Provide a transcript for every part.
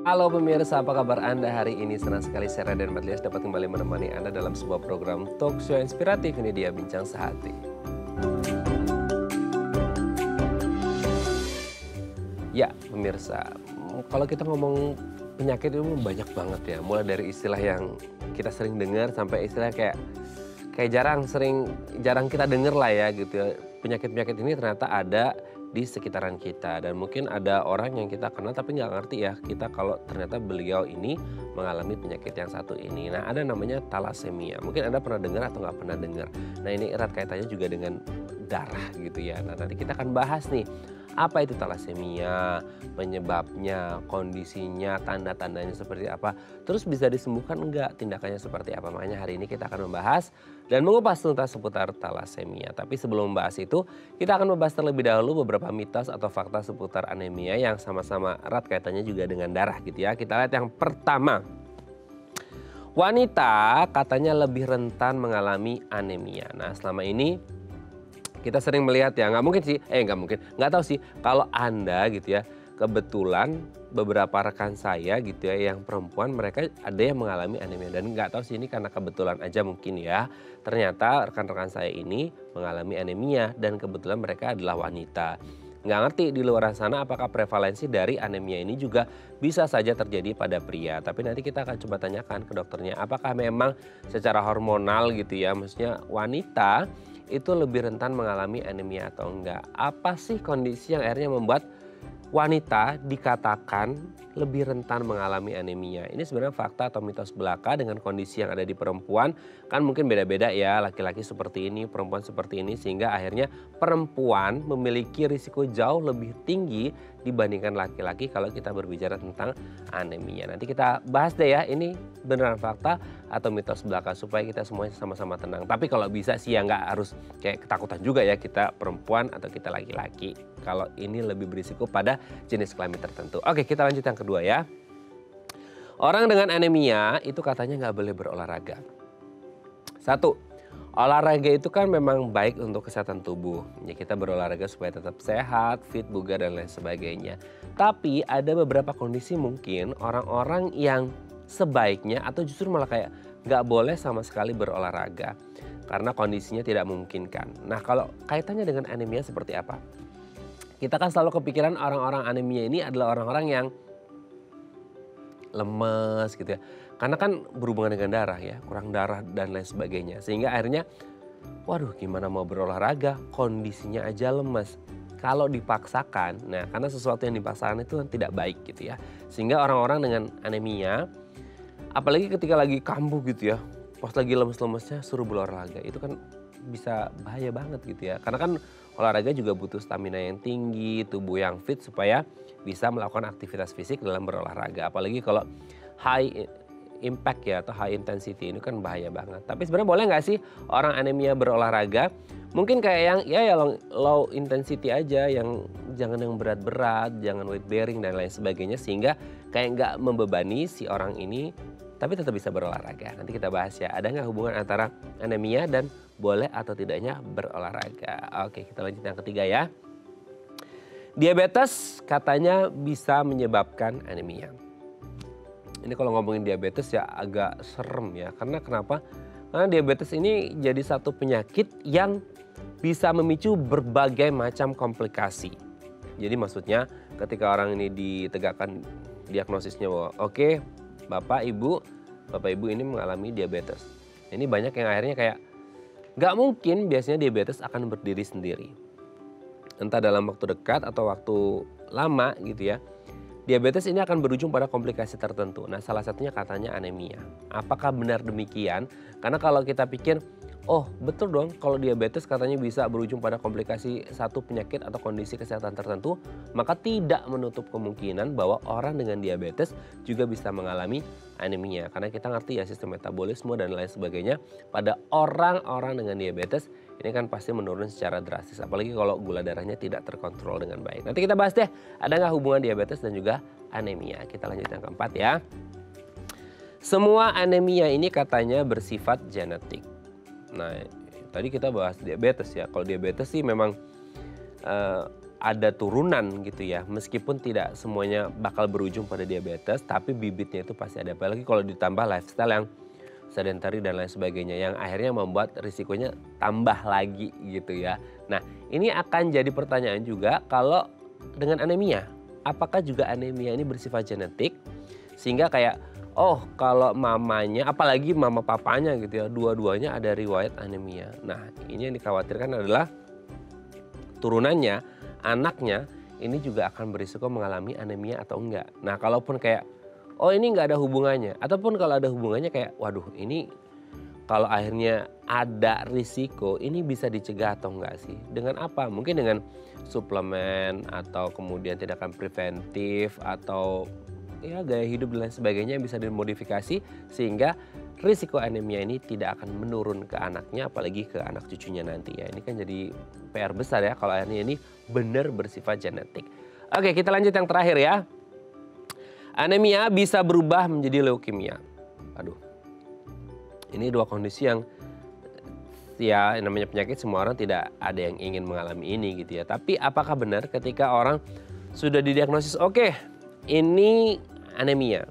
Halo pemirsa, apa kabar Anda hari ini? Senang sekali saya Raden Madlias dapat kembali menemani Anda dalam sebuah program talk show inspiratif. Ini dia Bincang Sehati. Ya pemirsa, kalau kita ngomong penyakit itu banyak banget ya. Mulai dari istilah yang kita sering dengar sampai istilah kayak jarang kita dengar lah ya gitu ya. Penyakit-penyakit ini ternyata ada di sekitaran kita dan mungkin ada orang yang kita kenal tapi nggak ngerti ya kita kalau ternyata beliau ini mengalami penyakit yang satu ini. Nah ada namanya thalassemia. Mungkin Anda pernah dengar atau nggak pernah dengar. Nah ini erat kaitannya juga dengan darah gitu ya. Nah nanti kita akan bahas nih apa itu thalassemia, penyebabnya, kondisinya, tanda-tandanya seperti apa. Terus bisa disembuhkan enggak, tindakannya seperti apa. Makanya hari ini kita akan membahas dan mengupas tuntas seputar thalassemia. Tapi sebelum membahas itu, kita akan membahas terlebih dahulu beberapa mitos atau fakta seputar anemia yang sama-sama erat kaitannya juga dengan darah gitu ya. Kita lihat yang pertama. Wanita katanya lebih rentan mengalami anemia. Nah selama ini kita sering melihat ya, nggak tahu sih kalau Anda gitu ya, kebetulan beberapa rekan saya gitu ya yang perempuan mereka ada yang mengalami anemia dan nggak tahu sih ini karena kebetulan aja mungkin ya. Ternyata rekan-rekan saya ini mengalami anemia dan kebetulan mereka adalah wanita. Nggak ngerti di luar sana apakah prevalensi dari anemia ini juga bisa saja terjadi pada pria. Tapi nanti kita akan coba tanyakan ke dokternya apakah memang secara hormonal gitu ya, maksudnya wanita itu lebih rentan mengalami anemia atau enggak. Apa sih kondisi yang akhirnya membuat wanita dikatakan lebih rentan mengalami anemia? Ini sebenarnya fakta atau mitos belaka dengan kondisi yang ada di perempuan. Kan mungkin beda-beda ya, laki-laki seperti ini, perempuan seperti ini. Sehingga akhirnya perempuan memiliki risiko jauh lebih tinggi dibandingkan laki-laki kalau kita berbicara tentang anemia. Nanti kita bahas deh ya, ini beneran fakta atau mitos belaka supaya kita semuanya sama-sama tenang. Tapi kalau bisa sih ya nggak harus kayak ketakutan juga ya kita perempuan atau kita laki-laki. Kalau ini lebih berisiko pada jenis kelamin tertentu. Oke, kita lanjut yang kedua ya. Orang dengan anemia itu katanya nggak boleh berolahraga. Satu, olahraga itu kan memang baik untuk kesehatan tubuh. Ya kita berolahraga supaya tetap sehat, fit, bugar dan lain sebagainya. Tapi ada beberapa kondisi mungkin orang-orang yang sebaiknya atau justru malah kayak nggak boleh sama sekali berolahraga. Karena kondisinya tidak memungkinkan. Nah kalau kaitannya dengan anemia seperti apa? Kita kan selalu kepikiran orang-orang anemia ini adalah orang-orang yang lemes gitu ya. Karena kan berhubungan dengan darah ya, kurang darah dan lain sebagainya. Sehingga akhirnya, waduh gimana mau berolahraga, kondisinya aja lemes. Kalau dipaksakan, nah karena sesuatu yang dipaksakan itu tidak baik gitu ya. Sehingga orang-orang dengan anemia, apalagi ketika lagi kambuh gitu ya, pas lagi lemes-lemesnya suruh berolahraga, itu kan bisa bahaya banget gitu ya. Karena kan olahraga juga butuh stamina yang tinggi, tubuh yang fit supaya bisa melakukan aktivitas fisik dalam berolahraga. Apalagi kalau high impact ya atau high intensity ini kan bahaya banget. Tapi sebenarnya boleh nggak sih orang anemia berolahraga? Mungkin kayak yang ya low intensity aja, yang jangan yang berat-berat, jangan weight bearing dan lain sebagainya sehingga kayak nggak membebani si orang ini tapi tetap bisa berolahraga. Nanti kita bahas ya, ada nggak hubungan antara anemia dan boleh atau tidaknya berolahraga. Oke, kita lanjut yang ketiga ya. Diabetes katanya bisa menyebabkan anemia. Ini kalau ngomongin diabetes ya agak serem ya. Karena kenapa? Karena diabetes ini jadi satu penyakit yang bisa memicu berbagai macam komplikasi. Jadi maksudnya ketika orang ini ditegakkan diagnosisnya bahwa oke, Bapak Ibu ini mengalami diabetes. Ini banyak yang akhirnya kayak nggak mungkin biasanya diabetes akan berdiri sendiri. Entah dalam waktu dekat atau waktu lama gitu ya. Diabetes ini akan berujung pada komplikasi tertentu. Nah salah satunya katanya anemia. Apakah benar demikian? Karena kalau kita pikir, oh betul dong kalau diabetes katanya bisa berujung pada komplikasi satu penyakit atau kondisi kesehatan tertentu. Maka tidak menutup kemungkinan bahwa orang dengan diabetes juga bisa mengalami anemia. Karena kita ngerti ya sistem metabolisme dan lain sebagainya. Pada orang-orang dengan diabetes ini kan pasti menurun secara drastis. Apalagi kalau gula darahnya tidak terkontrol dengan baik. Nanti kita bahas deh ada nggak hubungan diabetes dan juga anemia. Kita lanjut yang keempat ya. Semua anemia ini katanya bersifat genetik. Nah tadi kita bahas diabetes ya. Kalau diabetes sih memang ada turunan gitu ya. Meskipun tidak semuanya bakal berujung pada diabetes, tapi bibitnya itu pasti ada. Apalagi kalau ditambah lifestyle yang sedentary dan lain sebagainya, yang akhirnya membuat risikonya tambah lagi gitu ya. Nah, ini akan jadi pertanyaan juga kalau dengan anemia. Apakah juga anemia ini bersifat genetik? Sehingga kayak, oh kalau mamanya, apalagi mama papanya gitu ya, dua-duanya ada riwayat anemia. Nah, ini yang dikhawatirkan adalah turunannya, anaknya ini juga akan berisiko mengalami anemia atau enggak. Nah, kalaupun kayak, oh ini nggak ada hubungannya, ataupun kalau ada hubungannya kayak, waduh ini kalau akhirnya ada risiko, ini bisa dicegah atau enggak sih? Dengan apa? Mungkin dengan suplemen atau kemudian tindakan preventif atau ya gaya hidup dan lain sebagainya yang bisa dimodifikasi sehingga risiko anemia ini tidak akan menurun ke anaknya apalagi ke anak cucunya nanti ya. Ini kan jadi PR besar ya kalau akhirnya ini benar bersifat genetik. Oke, kita lanjut yang terakhir ya. Anemia bisa berubah menjadi leukemia. Aduh. Ini dua kondisi yang ya namanya penyakit semua orang tidak ada yang ingin mengalami ini gitu ya. Tapi apakah benar ketika orang sudah didiagnosis oke, ini anemia,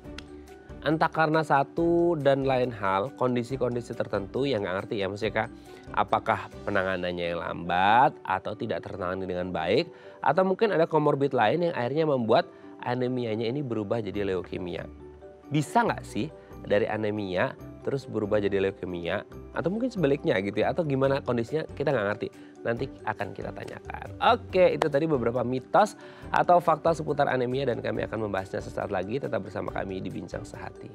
entah karena satu dan lain hal, kondisi-kondisi tertentu yang nggak ngerti ya, maksudnya Kak, apakah penanganannya yang lambat atau tidak tertangani dengan baik, atau mungkin ada komorbid lain yang akhirnya membuat anemianya ini berubah jadi leukemia. Bisa nggak sih dari anemia terus berubah jadi leukemia, atau mungkin sebaliknya gitu ya, atau gimana kondisinya kita nggak ngerti. Nanti akan kita tanyakan. Oke, itu tadi beberapa mitos atau fakta seputar anemia dan kami akan membahasnya sesaat lagi. Tetap bersama kami di Bincang Sehati.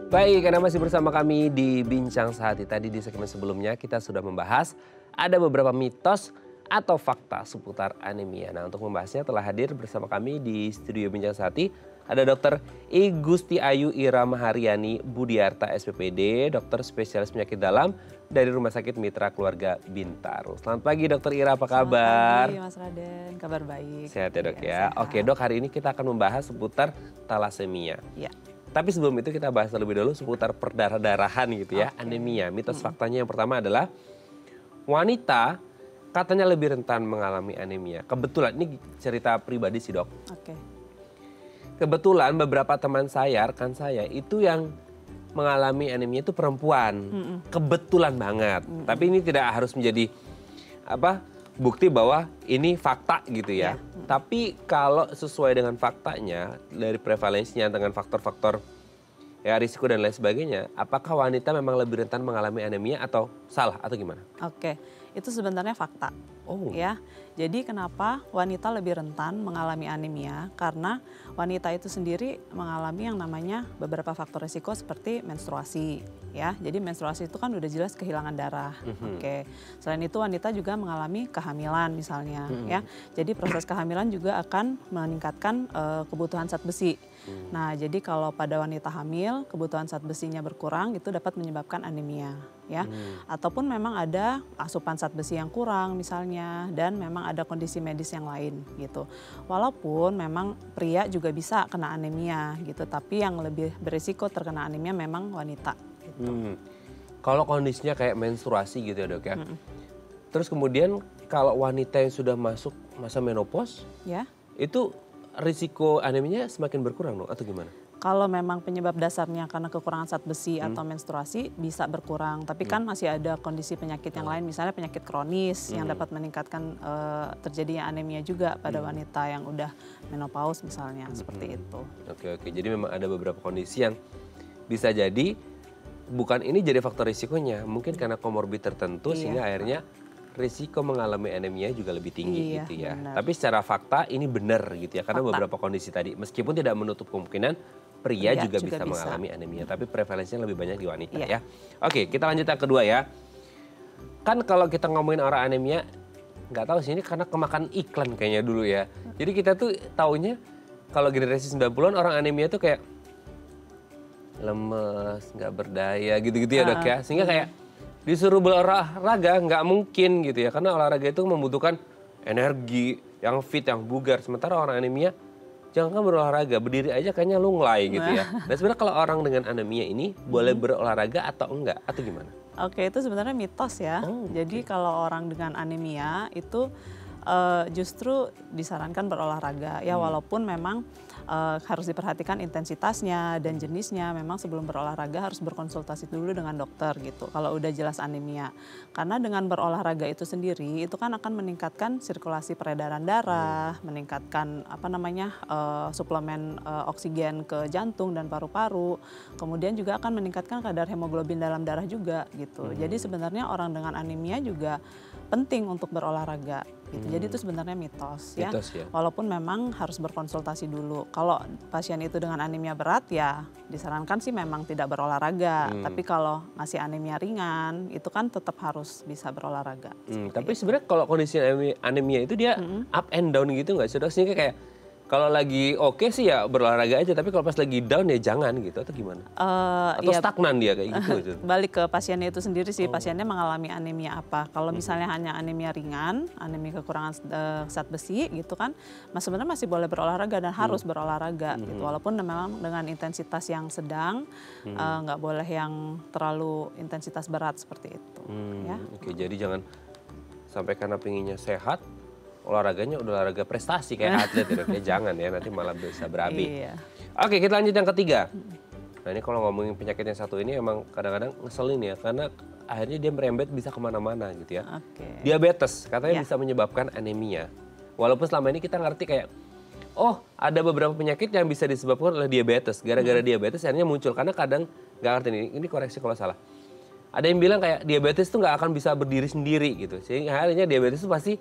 Baik, karena masih bersama kami di Bincang Sehati. Tadi di segmen sebelumnya kita sudah membahas ada beberapa mitos atau fakta seputar anemia. Nah, untuk membahasnya telah hadir bersama kami di studio Bincang Sehati ada Dr. I Gusti Ayu Ira Mahariani Budiarta SPPD, dokter spesialis penyakit dalam dari Rumah Sakit Mitra Keluarga Bintaro. Selamat pagi Dokter Ira, apa kabar? Selamat pagi Mas Raden, kabar baik. Sehat ya Dok ya. Sehat. Oke Dok, hari ini kita akan membahas seputar talasemia. Ya. Tapi sebelum itu kita bahas terlebih dahulu seputar perdarah-darahan gitu ya, anemia. Mitos faktanya yang pertama adalah wanita katanya lebih rentan mengalami anemia. Kebetulan, ini cerita pribadi sih Dok. Oke. Kebetulan beberapa teman saya, rekan saya itu yang mengalami anemia itu perempuan. Kebetulan banget. Tapi ini tidak harus menjadi bukti bahwa ini fakta gitu ya. Tapi kalau sesuai dengan faktanya, dari prevalensinya dengan faktor-faktor ya risiko dan lain sebagainya, apakah wanita memang lebih rentan mengalami anemia atau salah atau gimana? Oke, itu sebenarnya fakta. Oh. Ya, jadi kenapa wanita lebih rentan mengalami anemia? Karena wanita itu sendiri mengalami yang namanya beberapa faktor risiko seperti menstruasi. Ya, jadi menstruasi itu kan udah jelas kehilangan darah. Oke, selain itu wanita juga mengalami kehamilan misalnya. Ya, jadi proses kehamilan juga akan meningkatkan kebutuhan zat besi. Nah, jadi kalau pada wanita hamil kebutuhan zat besinya berkurang itu dapat menyebabkan anemia. Ya, ataupun memang ada asupan zat besi yang kurang misalnya, dan memang ada kondisi medis yang lain gitu. Walaupun memang pria juga bisa kena anemia gitu, tapi yang lebih berisiko terkena anemia memang wanita. Gitu. Kalau kondisinya kayak menstruasi gitu ya Dok ya. Terus kemudian kalau wanita yang sudah masuk masa menopause, Ya. itu risiko anemianya semakin berkurang dong atau gimana? Kalau memang penyebab dasarnya karena kekurangan zat besi atau menstruasi bisa berkurang, tapi kan masih ada kondisi penyakit yang lain, misalnya penyakit kronis yang dapat meningkatkan terjadinya anemia juga pada wanita yang udah menopause misalnya, seperti itu. Oke, jadi memang ada beberapa kondisi yang bisa jadi bukan ini jadi faktor risikonya, mungkin karena komorbid tertentu sehingga akhirnya risiko mengalami anemia juga lebih tinggi gitu ya. Benar. Tapi secara fakta ini benar gitu ya, karena beberapa kondisi tadi meskipun tidak menutup kemungkinan pria juga bisa mengalami anemia, tapi prevalensinya lebih banyak di wanita ya. Oke, kita lanjut yang kedua ya. Kan kalau kita ngomongin orang anemia, nggak tahu sih ini karena kemakan iklan kayaknya dulu ya. Jadi kita tuh taunya kalau generasi 90-an orang anemia tuh kayak lemes, nggak berdaya gitu-gitu ya Dok ya. Sehingga kayak disuruh berolahraga nggak mungkin gitu ya, karena olahraga itu membutuhkan energi yang fit, yang bugar. Sementara orang anemia jangan kan berolahraga, berdiri aja kayaknya lunglai gitu ya. Nah sebenarnya kalau orang dengan anemia ini boleh berolahraga atau enggak, atau gimana? Oke, itu sebenarnya mitos ya. Oh, Jadi kalau orang dengan anemia itu justru disarankan berolahraga ya, walaupun memang harus diperhatikan intensitasnya dan jenisnya. Memang sebelum berolahraga harus berkonsultasi dulu dengan dokter gitu kalau udah jelas anemia. Karena dengan berolahraga itu sendiri itu kan akan meningkatkan sirkulasi peredaran darah, meningkatkan suplemen oksigen ke jantung dan paru-paru. Kemudian juga akan meningkatkan kadar hemoglobin dalam darah juga gitu. Jadi sebenarnya orang dengan anemia juga penting untuk berolahraga gitu. Jadi itu sebenarnya mitos ya. Walaupun memang harus berkonsultasi dulu. Kalau pasien itu dengan anemia berat ya disarankan sih memang tidak berolahraga. Tapi kalau masih anemia ringan itu kan tetap harus bisa berolahraga. Tapi sebenarnya kalau kondisi anemia itu dia up and down gitu nggak sih, Dok? Sehingga kayak kalau lagi oke sih ya berolahraga aja, tapi kalau pas lagi down ya jangan gitu, atau gimana? Atau stagnan dia kayak gitu? Balik ke pasiennya itu sendiri sih, pasiennya mengalami anemia apa. Kalau misalnya hanya anemia ringan, anemia kekurangan zat besi gitu kan, sebenarnya masih boleh berolahraga dan harus berolahraga gitu. Walaupun memang dengan intensitas yang sedang, nggak boleh yang terlalu intensitas berat seperti itu. Ya. Oke, jadi jangan sampai karena pinginnya sehat, olahraganya udah olahraga prestasi kayak atlet ya, Dok. Jangan ya, nanti malah bisa berabi. Iya. Oke, kita lanjut yang ketiga. Nah ini kalau ngomongin penyakit yang satu ini emang kadang-kadang ngeselin ya, karena akhirnya dia merembet bisa kemana-mana gitu ya. Diabetes katanya bisa menyebabkan anemia. Walaupun selama ini kita ngerti kayak, oh ada beberapa penyakit yang bisa disebabkan oleh diabetes. Gara-gara diabetes akhirnya muncul, karena kadang nggak ngerti ini koreksi kalau salah. Ada yang bilang kayak diabetes itu nggak akan bisa berdiri sendiri gitu. Sehingga akhirnya diabetes itu pasti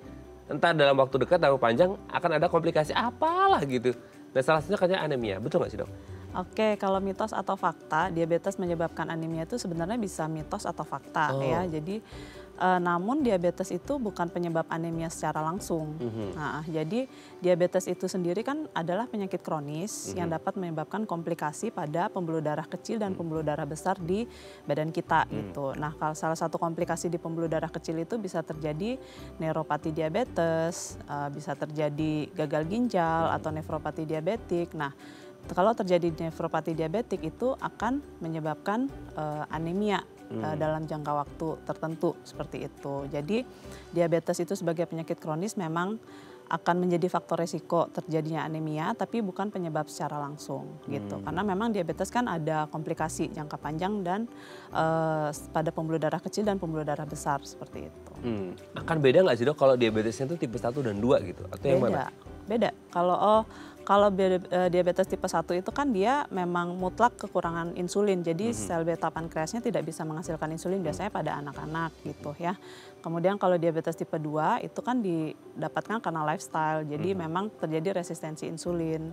entah dalam waktu dekat atau panjang akan ada komplikasi apalah gitu. Nah salah satunya katanya anemia, betul nggak sih, Dok? Oke, kalau mitos atau fakta, diabetes menyebabkan anemia itu sebenarnya bisa mitos atau fakta ya. Jadi namun diabetes itu bukan penyebab anemia secara langsung. Nah, jadi diabetes itu sendiri kan adalah penyakit kronis yang dapat menyebabkan komplikasi pada pembuluh darah kecil dan pembuluh darah besar di badan kita gitu. Nah, kalau salah satu komplikasi di pembuluh darah kecil itu bisa terjadi neuropati diabetes, bisa terjadi gagal ginjal atau nefropati diabetik. Nah, kalau terjadi nefropati diabetik itu akan menyebabkan anemia dalam jangka waktu tertentu seperti itu. Jadi diabetes itu sebagai penyakit kronis memang akan menjadi faktor resiko terjadinya anemia, tapi bukan penyebab secara langsung gitu. Karena memang diabetes kan ada komplikasi jangka panjang dan pada pembuluh darah kecil dan pembuluh darah besar seperti itu. Akan beda nggak sih, Dok, kalau diabetesnya itu tipe 1 dan 2 gitu? Atau yang mana? Beda. Kalau diabetes tipe 1 itu kan dia memang mutlak kekurangan insulin. Jadi sel beta pankreasnya tidak bisa menghasilkan insulin biasanya pada anak-anak gitu ya. Kemudian kalau diabetes tipe 2 itu kan didapatkan karena lifestyle. Jadi memang terjadi resistensi insulin.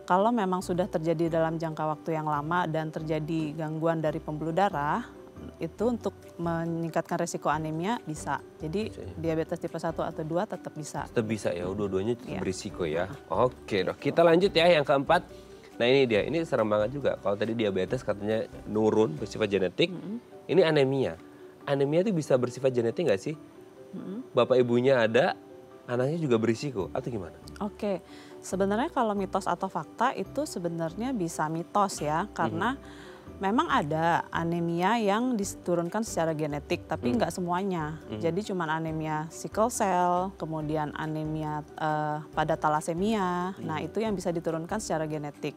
Kalau memang sudah terjadi dalam jangka waktu yang lama dan terjadi gangguan dari pembuluh darah, itu untuk meningkatkan resiko anemia bisa. Jadi diabetes tipe 1 atau 2 tetap bisa. Tetap bisa ya, dua-duanya berisiko ya. Oke, Dok, kita lanjut ya yang keempat. Nah ini dia, ini serem banget juga. Kalau tadi diabetes katanya nurun bersifat genetik, ini anemia. Anemia itu bisa bersifat genetik nggak sih? Bapak ibunya ada, anaknya juga berisiko atau gimana? Oke, sebenarnya kalau mitos atau fakta itu sebenarnya bisa mitos ya, karena memang ada anemia yang diturunkan secara genetik, tapi nggak semuanya. Jadi cuman anemia sickle cell, kemudian anemia pada talasemia. Nah itu yang bisa diturunkan secara genetik.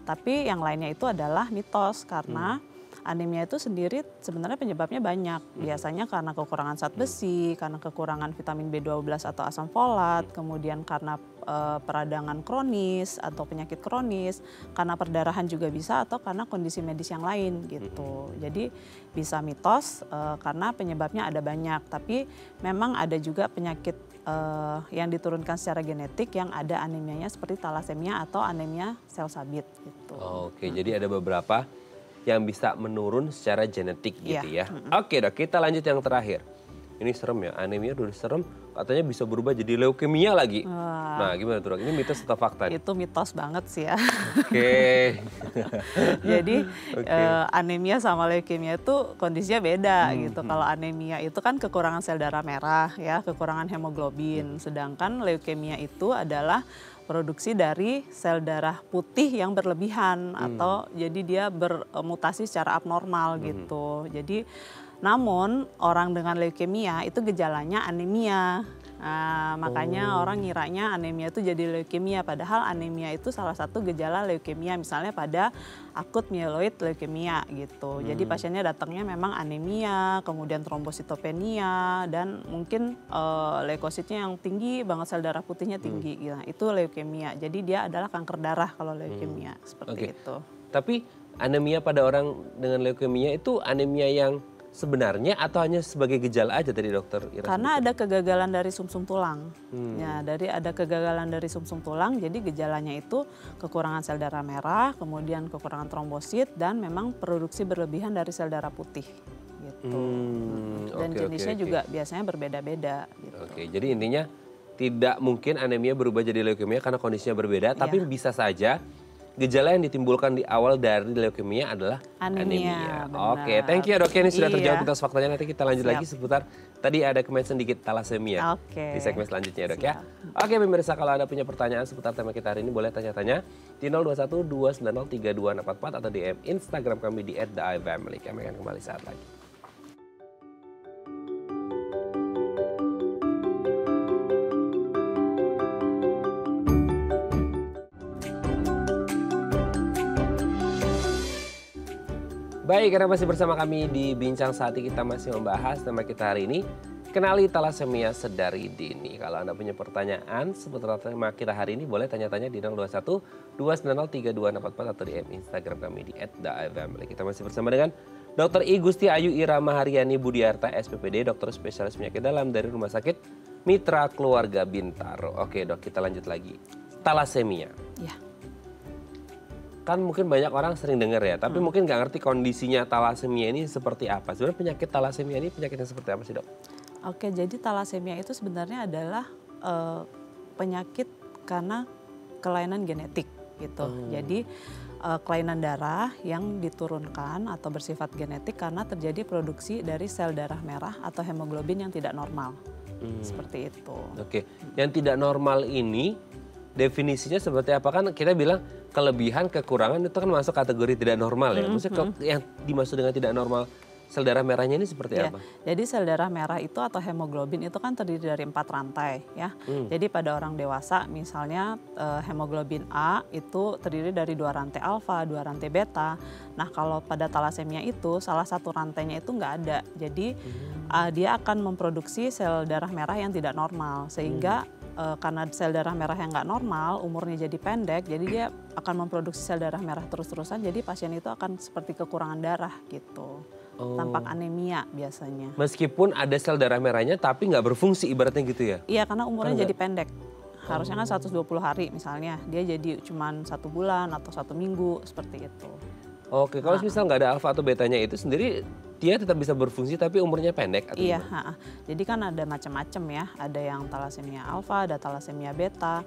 Tapi yang lainnya itu adalah mitos, karena anemia itu sendiri sebenarnya penyebabnya banyak. Biasanya karena kekurangan zat besi, karena kekurangan vitamin B12 atau asam folat, kemudian karena peradangan kronis atau penyakit kronis, karena perdarahan juga bisa, atau karena kondisi medis yang lain gitu. Jadi bisa mitos karena penyebabnya ada banyak, tapi memang ada juga penyakit yang diturunkan secara genetik yang ada anemianya seperti talasemia atau anemia sel sabit gitu. Oke, jadi ada beberapa yang bisa menurun secara genetik gitu ya. Oke, Dok, kita lanjut yang terakhir. Ini serem ya, anemia udah serem, katanya bisa berubah jadi leukemia lagi. Nah gimana tuh, Dok? Ini mitos atau fakta? Itu mitos banget sih ya. Oke. Jadi anemia sama leukemia itu kondisinya beda gitu. Kalau anemia itu kan kekurangan sel darah merah ya, kekurangan hemoglobin. Sedangkan leukemia itu adalah produksi dari sel darah putih yang berlebihan atau jadi dia bermutasi secara abnormal gitu. Jadi namun orang dengan leukemia itu gejalanya anemia. Nah, makanya orang ngiranya anemia itu jadi leukemia, padahal anemia itu salah satu gejala leukemia, misalnya pada akut myeloid leukemia gitu. Jadi pasiennya datangnya memang anemia, kemudian trombositopenia, dan mungkin leukositnya yang tinggi banget, sel darah putihnya tinggi. Nah, itu leukemia. Jadi dia adalah kanker darah kalau leukemia, seperti itu. Tapi anemia pada orang dengan leukemia itu anemia yang sebenarnya atau hanya sebagai gejala aja tadi dokter Ira? Karena ada kegagalan dari sumsum tulang. Ya, ada kegagalan dari sumsum tulang, jadi gejalanya itu kekurangan sel darah merah, kemudian kekurangan trombosit, dan memang produksi berlebihan dari sel darah putih. Gitu. Dan jenisnya juga biasanya berbeda-beda. Gitu. Oke, jadi intinya tidak mungkin anemia berubah jadi leukemia karena kondisinya berbeda, tapi bisa saja gejala yang ditimbulkan di awal dari leukemia adalah anemia. Oke, thank you ya dok. Ini sudah terjawab atas faktanya. Nanti kita lanjut lagi seputar tadi ada mention sedikit thalassemia di segmen selanjutnya ya dok ya. Oke pemirsa, kalau Anda punya pertanyaan seputar tema kita hari ini boleh tanya-tanya di 021 290 3244 atau DM Instagram kami di @theifamily. Kami akan kembali saat lagi. Baik, karena masih bersama kami di Bincang Saat ini, kita masih membahas tema kita hari ini, kenali thalassemia sedari dini. Kalau Anda punya pertanyaan seputar tema kita hari ini, boleh tanya-tanya di 021 290 3244 atau di Instagram kami di @theifamily. Kita masih bersama dengan Dr. I Gusti Ayu Irama Haryani Budiarta, SPPD, dokter spesialis penyakit dalam dari Rumah Sakit Mitra Keluarga Bintaro. Oke dok, kita lanjut lagi. Thalassemia. Ya. Kan mungkin banyak orang sering dengar ya, tapi mungkin nggak ngerti kondisinya thalassemia ini seperti apa. Sebenarnya penyakit thalassemia ini penyakitnya seperti apa sih dok? Oke, jadi thalassemia itu sebenarnya adalah penyakit karena kelainan genetik gitu. Jadi kelainan darah yang diturunkan atau bersifat genetik karena terjadi produksi dari sel darah merah atau hemoglobin yang tidak normal. Seperti itu. Oke, yang tidak normal ini definisinya seperti apa? Kan kita bilang kelebihan, kekurangan itu kan masuk kategori tidak normal ya. Maksudnya yang dimaksud dengan tidak normal sel darah merahnya ini seperti apa? Jadi sel darah merah itu atau hemoglobin itu kan terdiri dari 4 rantai ya. Jadi pada orang dewasa misalnya hemoglobin A itu terdiri dari 2 rantai alfa, 2 rantai beta. Nah kalau pada thalassemia itu salah satu rantainya itu nggak ada. Jadi dia akan memproduksi sel darah merah yang tidak normal sehingga karena sel darah merah yang nggak normal, umurnya jadi pendek, jadi dia akan memproduksi sel darah merah terus-terusan, jadi pasien itu akan seperti kekurangan darah gitu. Tampak anemia biasanya. Meskipun ada sel darah merahnya tapi nggak berfungsi ibaratnya gitu ya? Iya, karena umurnya jadi pendek. Harusnya kan 120 hari misalnya, dia jadi cuma 1 bulan atau 1 minggu seperti itu. Oke, kalau misal nggak ada alfa atau betanya itu sendiri, dia tetap bisa berfungsi tapi umurnya pendek atau iya, jadi kan ada macam-macam ya, ada yang thalassemia alfa, ada thalassemia beta.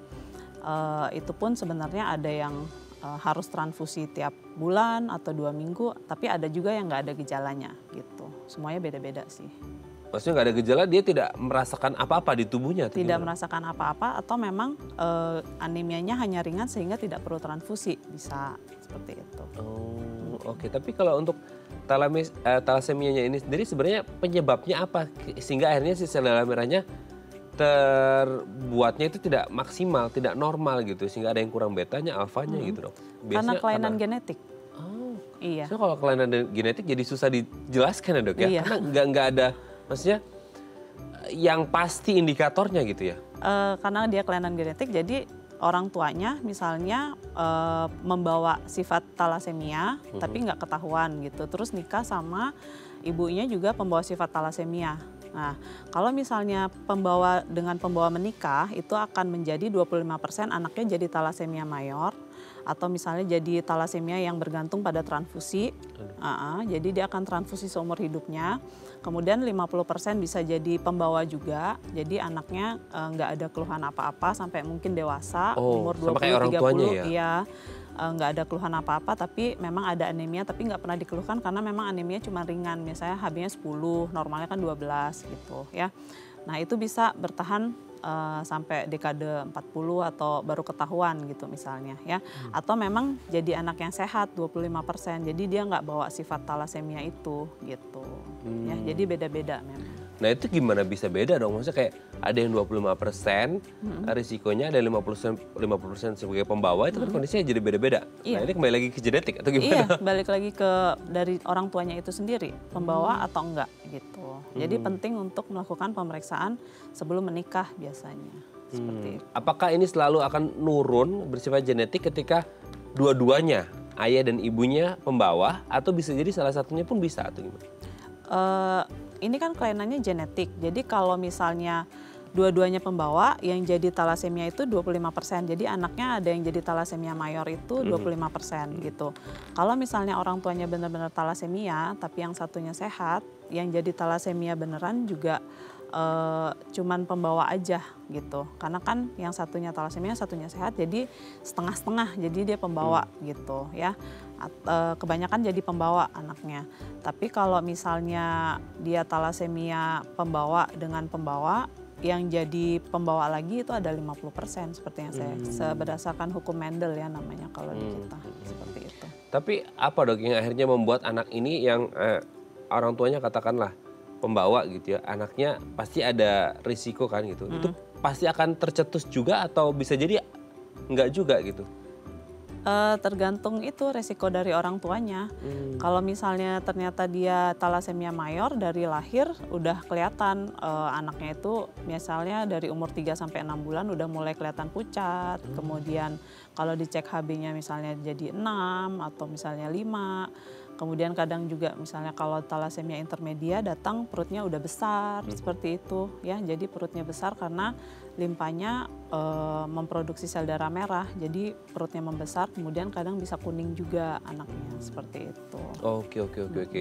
Itu pun sebenarnya ada yang harus transfusi tiap bulan atau 2 minggu, tapi ada juga yang nggak ada gejalanya gitu. Semuanya beda-beda sih. Maksudnya nggak ada gejala, dia tidak merasakan apa-apa di tubuhnya? Tidak merasakan apa-apa atau memang anemianya hanya ringan sehingga tidak perlu transfusi, bisa seperti itu. Oke. Tapi kalau untuk thalassemianya ini sendiri sebenarnya penyebabnya apa? Sehingga akhirnya si sel darah merahnya terbuatnya itu tidak maksimal, tidak normal gitu. Sehingga ada yang kurang betanya, alfanya gitu dok. Karena kelainan genetik. Iya. So kalau kelainan genetik jadi susah dijelaskan ya dok ya? Iya. Karena nggak ada, maksudnya yang pasti indikatornya gitu ya? Karena dia kelainan genetik, jadi orang tuanya misalnya membawa sifat thalassemia tapi nggak ketahuan gitu. Terus nikah sama ibunya juga pembawa sifat thalassemia. Nah, kalau misalnya dengan pembawa menikah itu akan menjadi 25% anaknya jadi thalassemia mayor atau misalnya jadi thalassemia yang bergantung pada transfusi. Jadi dia akan transfusi seumur hidupnya. Kemudian 50% bisa jadi pembawa juga. Jadi anaknya nggak ada keluhan apa-apa sampai mungkin dewasa, umur 20-30 ya. Nggak ada keluhan apa-apa tapi memang ada anemia tapi nggak pernah dikeluhkan karena memang anemia cuma ringan, misalnya HB-nya 10, normalnya kan 12 gitu ya. Nah itu bisa bertahan sampai dekade 40 atau baru ketahuan gitu misalnya ya. Atau memang jadi anak yang sehat 25%, jadi dia nggak bawa sifat talasemia itu gitu. Ya, jadi beda-beda memang. Nah itu gimana bisa beda dong? Maksudnya kayak ada yang 25% risikonya, ada 50% sebagai pembawa, itu kan kondisinya jadi beda-beda. Nah ini kembali lagi ke genetik atau gimana? Iya, balik lagi ke dari orang tuanya itu sendiri, pembawa atau enggak gitu. Jadi penting untuk melakukan pemeriksaan sebelum menikah biasanya. Seperti itu. Apakah ini selalu akan nurun bersifat genetik ketika dua-duanya, ayah dan ibunya pembawa, atau bisa jadi salah satunya pun bisa atau gimana? Ini kan kelainannya genetik. Jadi kalau misalnya dua-duanya pembawa, yang jadi talasemia itu 25%. Jadi anaknya ada yang jadi talasemia mayor itu 25% gitu. Kalau misalnya orang tuanya benar-benar talasemia, tapi yang satunya sehat, yang jadi talasemia beneran juga cuman pembawa aja gitu. Karena kan yang satunya talasemia, satunya sehat, jadi setengah-setengah. Jadi dia pembawa gitu ya. Kebanyakan jadi pembawa anaknya. Tapi kalau misalnya dia talasemia pembawa dengan pembawa, yang jadi pembawa lagi itu ada 50% seperti yang saya berdasarkan hukum Mendel ya namanya kalau di kita seperti itu. Tapi apa dok yang akhirnya membuat anak ini yang orang tuanya katakanlah pembawa gitu ya, anaknya pasti ada risiko kan gitu. Itu pasti akan tercetus juga atau bisa jadi enggak juga gitu? Tergantung itu resiko dari orang tuanya. Kalau misalnya ternyata dia talasemia mayor dari lahir udah kelihatan anaknya itu misalnya dari umur 3 sampai 6 bulan udah mulai kelihatan pucat. Kemudian kalau dicek HB-nya misalnya jadi 6 atau misalnya 5. Kemudian kadang juga misalnya kalau talasemia intermedia datang perutnya udah besar seperti itu ya. Jadi perutnya besar karena limpanya memproduksi sel darah merah. Jadi perutnya membesar kemudian kadang bisa kuning juga anaknya seperti itu. Oke.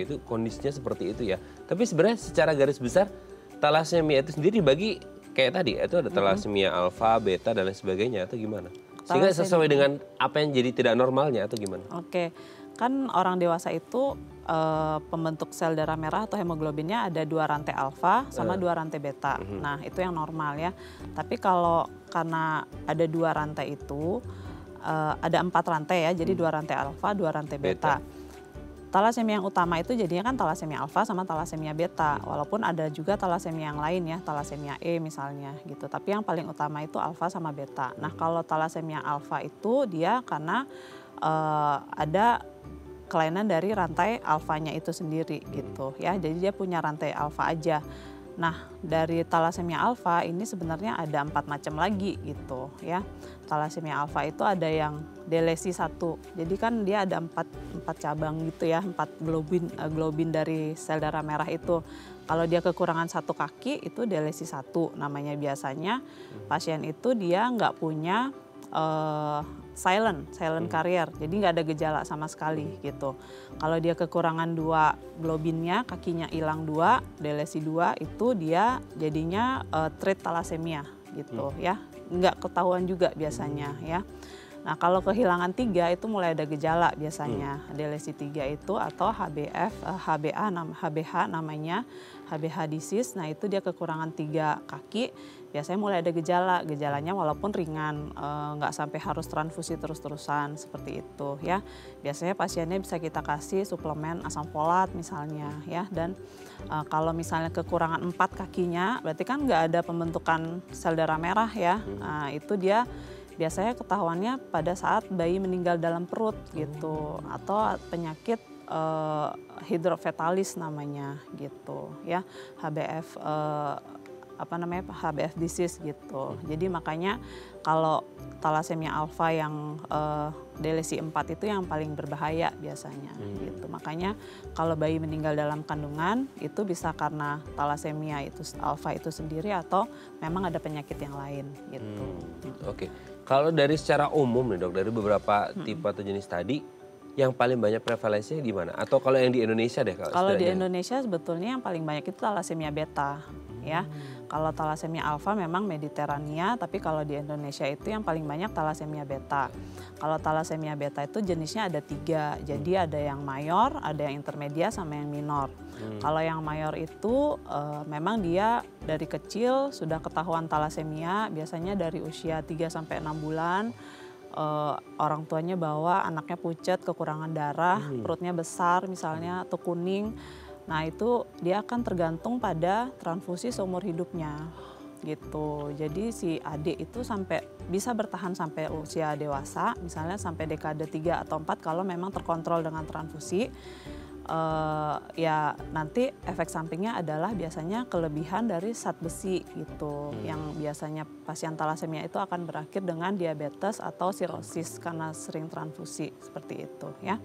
Itu kondisinya seperti itu ya. Tapi sebenarnya secara garis besar talasemia itu sendiri dibagi kayak tadi itu ada talasemia alfa, beta dan lain sebagainya atau gimana? Sehingga sesuai dengan apa yang jadi tidak normalnya atau gimana? Oke. Kan orang dewasa itu pembentuk sel darah merah atau hemoglobinnya ada 2 rantai alfa sama 2 rantai beta. Nah itu yang normal ya. Tapi kalau karena ada 2 rantai itu ada 4 rantai ya. Jadi 2 rantai alfa, 2 rantai beta. Talasemia yang utama itu jadinya kan talasemia alfa sama talasemia beta. Walaupun ada juga talasemia yang lain ya, talasemia E misalnya gitu. Tapi yang paling utama itu alfa sama beta. Nah kalau talasemia alfa itu dia karena ada kelainan dari rantai alfanya itu sendiri gitu ya. Jadi dia punya rantai alfa aja. Nah dari talasemia alfa ini sebenarnya ada 4 macam lagi gitu ya. Talasemia alfa itu ada yang delesi 1. Jadi kan dia ada 4 cabang gitu ya, 4 globin dari sel darah merah itu. Kalau dia kekurangan 1 kaki itu delesi 1 namanya biasanya. Pasien itu dia nggak punya silent carrier, jadi nggak ada gejala sama sekali gitu. Kalau dia kekurangan 2 globinnya, kakinya hilang 2, delesi 2, itu dia jadinya trait thalassemia gitu ya, nggak ketahuan juga biasanya ya. Nah kalau kehilangan 3 itu mulai ada gejala biasanya, delesi 3 itu atau HBH namanya, HBH disease. Nah itu dia kekurangan 3 kaki, biasanya mulai ada gejalanya walaupun ringan, nggak sampai harus transfusi terus-terusan seperti itu ya. Biasanya pasiennya bisa kita kasih suplemen asam folat misalnya ya. Dan kalau misalnya kekurangan 4 kakinya, berarti kan nggak ada pembentukan sel darah merah ya. Nah itu dia biasanya ketahuannya pada saat bayi meninggal dalam perut gitu, atau penyakit hidrofetalis namanya gitu ya, HBF HBF disease gitu. Jadi makanya kalau talasemia alfa yang delesi 4 itu yang paling berbahaya biasanya gitu. Makanya kalau bayi meninggal dalam kandungan itu bisa karena talasemia itu alfa itu sendiri atau memang ada penyakit yang lain gitu. Oke. Kalau dari secara umum nih dok, dari beberapa tipe atau jenis tadi, yang paling banyak prevalensinya di mana? Atau kalau yang di Indonesia deh? Kalau di Indonesia sebetulnya yang paling banyak itu talasemia beta. ya. Kalau thalassemia alfa memang Mediterania, tapi kalau di Indonesia itu yang paling banyak thalassemia beta. Kalau thalassemia beta itu jenisnya ada 3, jadi ada yang mayor, ada yang intermedia, sama yang minor. Kalau yang mayor itu memang dia dari kecil sudah ketahuan thalassemia, biasanya dari usia 3-6 bulan. Orang tuanya bawa anaknya pucat, kekurangan darah, perutnya besar misalnya atau kuning. Nah itu dia akan tergantung pada transfusi seumur hidupnya gitu. Jadi si adik itu bisa bertahan sampai usia dewasa, misalnya sampai dekade 3 atau 4 kalau memang terkontrol dengan transfusi. Ya nanti efek sampingnya adalah biasanya kelebihan dari zat besi gitu, yang biasanya pasien thalassemia itu akan berakhir dengan diabetes atau sirosis karena sering transfusi seperti itu ya.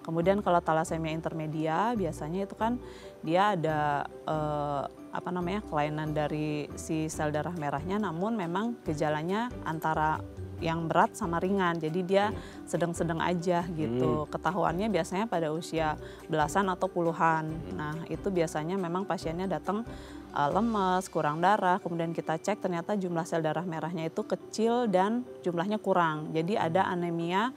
Kemudian kalau thalassemia intermedia biasanya itu kan dia ada kelainan dari si sel darah merahnya, namun memang gejalanya antara yang berat sama ringan, jadi dia sedang-sedang aja gitu. Ketahuannya biasanya pada usia belasan atau puluhan. Nah itu biasanya memang pasiennya datang lemes, kurang darah, kemudian kita cek ternyata jumlah sel darah merahnya itu kecil dan jumlahnya kurang. Jadi ada anemia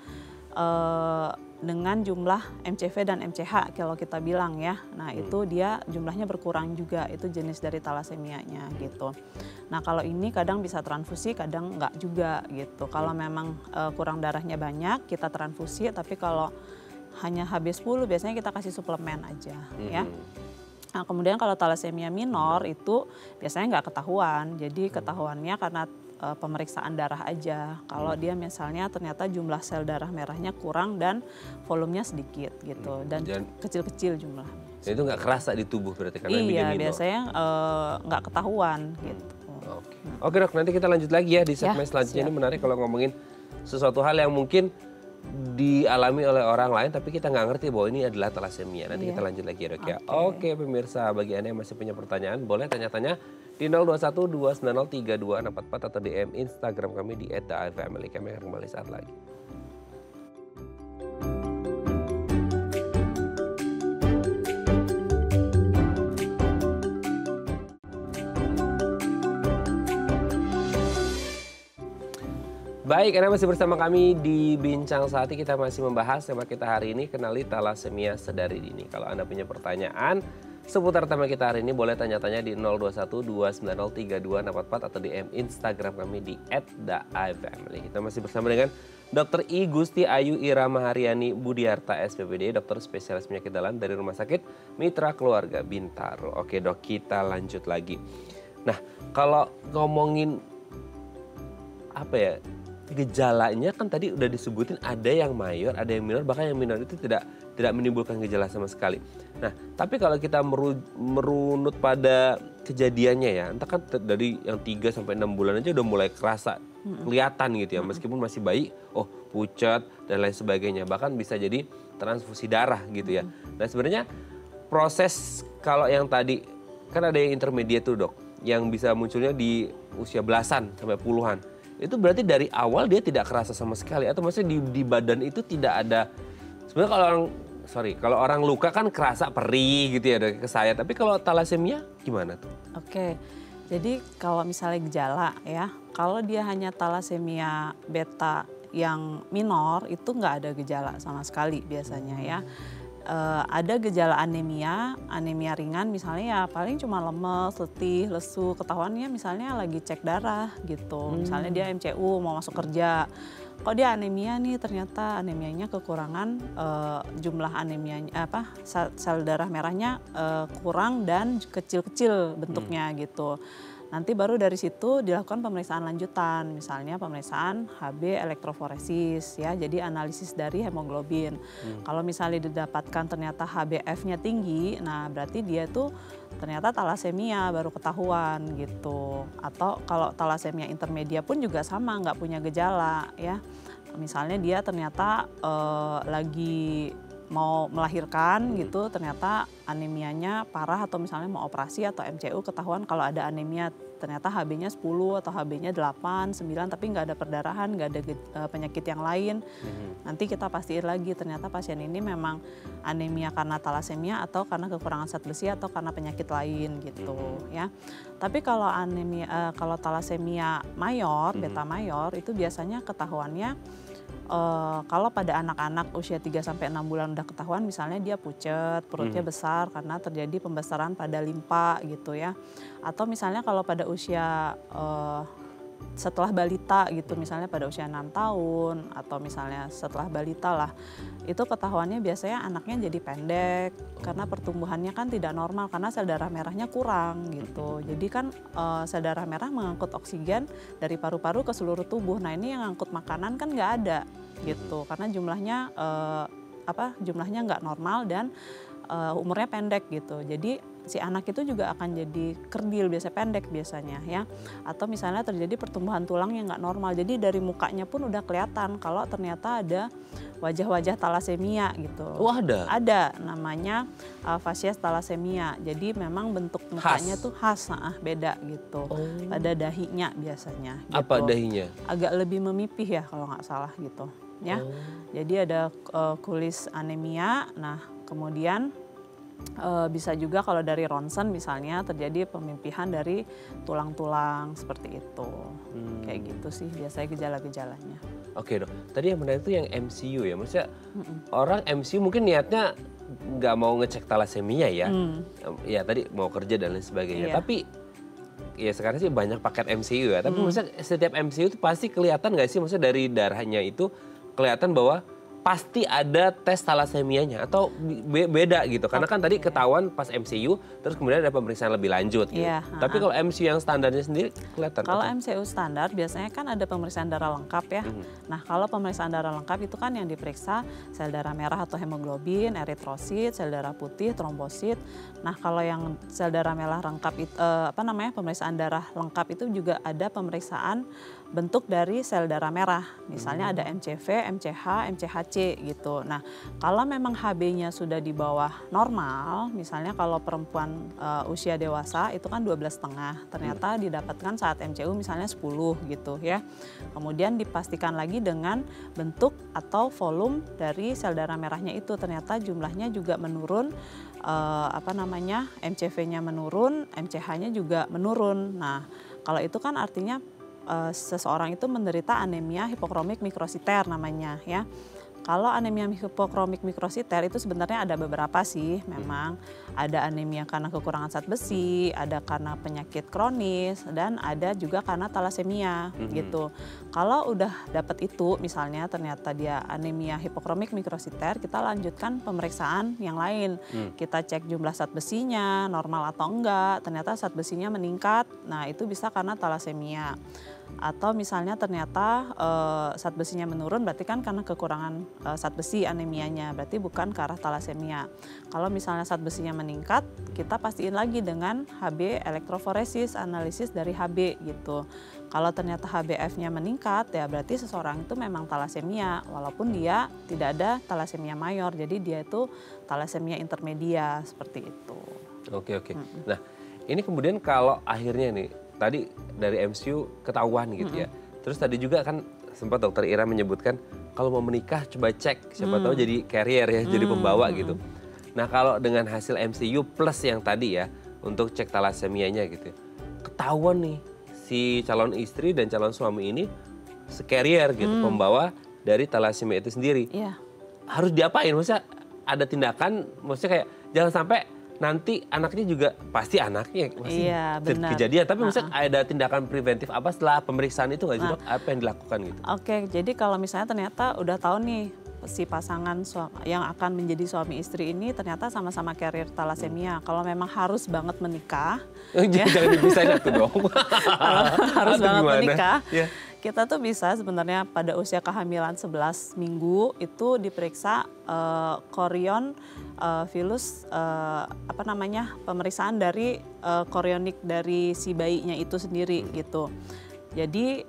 dengan jumlah MCV dan MCH kalau kita bilang ya. Nah itu dia jumlahnya berkurang juga, itu jenis dari thalassemia-nya gitu. Nah kalau ini kadang bisa transfusi, kadang enggak juga gitu. Kalau memang kurang darahnya banyak kita transfusi, tapi kalau hanya HB10 biasanya kita kasih suplemen aja ya. Nah kemudian kalau thalassemia minor itu biasanya nggak ketahuan, jadi ketahuannya karena pemeriksaan darah aja. Kalau dia misalnya ternyata jumlah sel darah merahnya kurang dan volumenya sedikit gitu dan kecil-kecil jumlahnya. Itu nggak kerasa di tubuh berarti karena iya biasanya nggak ketahuan gitu. Oke dok, nanti kita lanjut lagi ya di segmen selanjutnya. Ini menarik kalau ngomongin sesuatu hal yang mungkin dialami oleh orang lain tapi kita nggak ngerti bahwa ini adalah thalassemia. Nanti kita lanjut lagi ya dok ya. Oke pemirsa, bagi Anda yang masih punya pertanyaan boleh tanya-tanya di 021 290 3244 atau DM Instagram kami di @theifamily. Kami akan kembali saat lagi. Baik, Anda masih bersama kami di Bincang Saat Ini. Kita masih membahas tema kita hari ini, kenali thalassemia sedari dini. Kalau Anda punya pertanyaan seputar tema kita hari ini, boleh tanya-tanya di 021 290 3244 atau DM Instagram kami di @theifamily. Kita masih bersama dengan Dr. I Gusti Ayu Irama Haryani Budiarta SPPD, dokter spesialis penyakit dalam dari Rumah Sakit Mitra Keluarga Bintaro. Oke dok, kita lanjut lagi. Nah, kalau ngomongin gejalanya kan tadi udah disebutin, ada yang mayor, ada yang minor, bahkan yang minor itu tidak menimbulkan gejala sama sekali. Nah, tapi kalau kita merunut pada kejadiannya ya, entah kan dari yang 3-6 bulan aja udah mulai kerasa kelihatan gitu ya, meskipun masih bayi, pucat dan lain sebagainya, bahkan bisa jadi transfusi darah gitu ya. Nah, sebenarnya proses kalau yang tadi kan ada yang intermediate tuh dok, yang bisa munculnya di usia belasan sampai puluhan. Itu berarti dari awal dia tidak kerasa sama sekali, atau maksudnya di badan itu tidak ada. Sebenarnya kalau orang luka kan kerasa perih gitu ya ke saya, tapi kalau thalassemia gimana tuh? Oke, jadi kalau misalnya gejala ya, kalau dia hanya thalassemia beta yang minor itu nggak ada gejala sama sekali biasanya ya. Ada gejala anemia ringan misalnya ya paling cuma lemes, letih, lesu, ketahuannya misalnya lagi cek darah gitu. Misalnya dia MCU mau masuk kerja, kok dia anemia nih, ternyata anemianya kekurangan jumlah anemianya sel darah merahnya kurang dan kecil-kecil bentuknya gitu. Nanti baru dari situ dilakukan pemeriksaan lanjutan, misalnya pemeriksaan HB elektroforesis ya, jadi analisis dari hemoglobin. Kalau misalnya didapatkan ternyata HbF-nya tinggi, nah berarti dia tuh ternyata thalassemia baru ketahuan gitu. Atau kalau thalassemia intermedia pun juga sama, nggak punya gejala ya. Misalnya dia ternyata lagi mau melahirkan gitu, ternyata anemianya parah atau misalnya mau operasi atau MCU ketahuan kalau ada anemia ternyata HB-nya 10 atau HB-nya 8, 9 tapi nggak ada perdarahan, nggak ada penyakit yang lain. Nanti kita pastiin lagi ternyata pasien ini memang anemia karena talasemia atau karena kekurangan zat besi atau karena penyakit lain gitu ya. Tapi kalau anemia kalau talasemia mayor, beta mayor itu biasanya ketahuannya kalau pada anak-anak usia 3-6 bulan udah ketahuan misalnya dia pucet, perutnya besar karena terjadi pembesaran pada limpa gitu ya. Atau misalnya kalau pada usia setelah balita gitu, misalnya pada usia 6 tahun atau misalnya setelah balita lah, itu ketahuannya biasanya anaknya jadi pendek karena pertumbuhannya kan tidak normal karena sel darah merahnya kurang gitu. Jadi kan sel darah merah mengangkut oksigen dari paru-paru ke seluruh tubuh. Nah ini yang ngangkut makanan kan nggak ada gitu karena jumlahnya nggak normal dan umurnya pendek gitu. Jadi si anak itu juga akan jadi kerdil, biasa pendek biasanya ya. Atau misalnya terjadi pertumbuhan tulang yang nggak normal. Jadi dari mukanya pun udah kelihatan kalau ternyata ada wajah-wajah talasemia gitu. Oh ada? Ada, namanya fasies talasemia. Jadi memang bentuk mukanya tuh khas, beda gitu. Pada dahinya biasanya. Gitu. Apa dahinya? Agak lebih memipih ya kalau nggak salah gitu. Ya, jadi ada kulis anemia. Nah, kemudian bisa juga kalau dari ronsen misalnya terjadi pemimpihan dari tulang-tulang seperti itu. Kayak gitu sih biasanya gejala-gejalanya. Oke dok, tadi yang menarik itu yang MCU ya, maksudnya orang MCU mungkin niatnya nggak mau ngecek talasemia ya, ya tadi mau kerja dan lain sebagainya. Tapi ya sekarang sih banyak paket MCU ya, tapi maksudnya setiap MCU itu pasti kelihatan nggak sih, maksudnya dari darahnya itu kelihatan bahwa pasti ada tes talasemianya atau beda gitu. Karena kan tadi ketahuan pas MCU, terus kemudian ada pemeriksaan lebih lanjut gitu. Tapi kalau MCU yang standarnya sendiri kelihatan? Kalau MCU standar biasanya kan ada pemeriksaan darah lengkap ya. Nah kalau pemeriksaan darah lengkap itu kan yang diperiksa sel darah merah atau hemoglobin, eritrosit, sel darah putih, trombosit. Nah kalau yang sel darah merah lengkap itu, pemeriksaan darah lengkap itu juga ada pemeriksaan bentuk dari sel darah merah. Misalnya ada MCV, MCH, MCHC gitu. Nah, kalau memang HB-nya sudah di bawah normal, misalnya kalau perempuan usia dewasa itu kan 12,5, ternyata didapatkan saat MCU misalnya 10 gitu ya. Kemudian dipastikan lagi dengan bentuk atau volume dari sel darah merahnya itu, ternyata jumlahnya juga menurun, MCV-nya menurun, MCH-nya juga menurun. Nah, kalau itu kan artinya seseorang itu menderita anemia hipokromik mikrositer namanya ya. Kalau anemia hipokromik mikrositer itu sebenarnya ada beberapa sih memang. Ada anemia karena kekurangan zat besi, ada karena penyakit kronis, dan ada juga karena talasemia gitu. Kalau udah dapat itu misalnya ternyata dia anemia hipokromik mikrositer, kita lanjutkan pemeriksaan yang lain. Kita cek jumlah zat besinya normal atau enggak, ternyata zat besinya meningkat, nah itu bisa karena talasemia. Atau misalnya ternyata zat besinya menurun berarti kan karena kekurangan zat besi anemianya, berarti bukan ke arah talasemia. Kalau misalnya zat besinya meningkat, kita pastiin lagi dengan HB elektroforesis, analisis dari HB gitu. Kalau ternyata HbF-nya meningkat ya berarti seseorang itu memang talasemia walaupun dia tidak ada talasemia mayor, jadi dia itu talasemia intermedia seperti itu. Oke. Nah ini kemudian kalau akhirnya nih tadi dari MCU ketahuan gitu ya. Terus tadi juga kan sempat dokter Ira menyebutkan kalau mau menikah coba cek, siapa tahu jadi carrier ya, jadi pembawa gitu. Nah kalau dengan hasil MCU plus yang tadi ya untuk cek talasemianya gitu, ketahuan nih si calon istri dan calon suami ini carrier gitu, pembawa dari talasemia itu sendiri. Harus diapain? Maksudnya ada tindakan, maksudnya kayak jangan sampai nanti anaknya juga pasti anaknya masih kejadian, tapi maksudnya ada tindakan preventif apa setelah pemeriksaan itu nggak sih dok? Apa yang dilakukan gitu? Oke, jadi kalau misalnya ternyata udah tahu nih si pasangan yang akan menjadi suami istri ini ternyata sama-sama carrier talasemia, kalau memang harus banget menikah, jangan dipisahin itu dong. Harus banget menikah. Kita tuh bisa sebenarnya pada usia kehamilan 11 minggu itu diperiksa chorion virus pemeriksaan dari chorionik dari si bayinya itu sendiri gitu. Jadi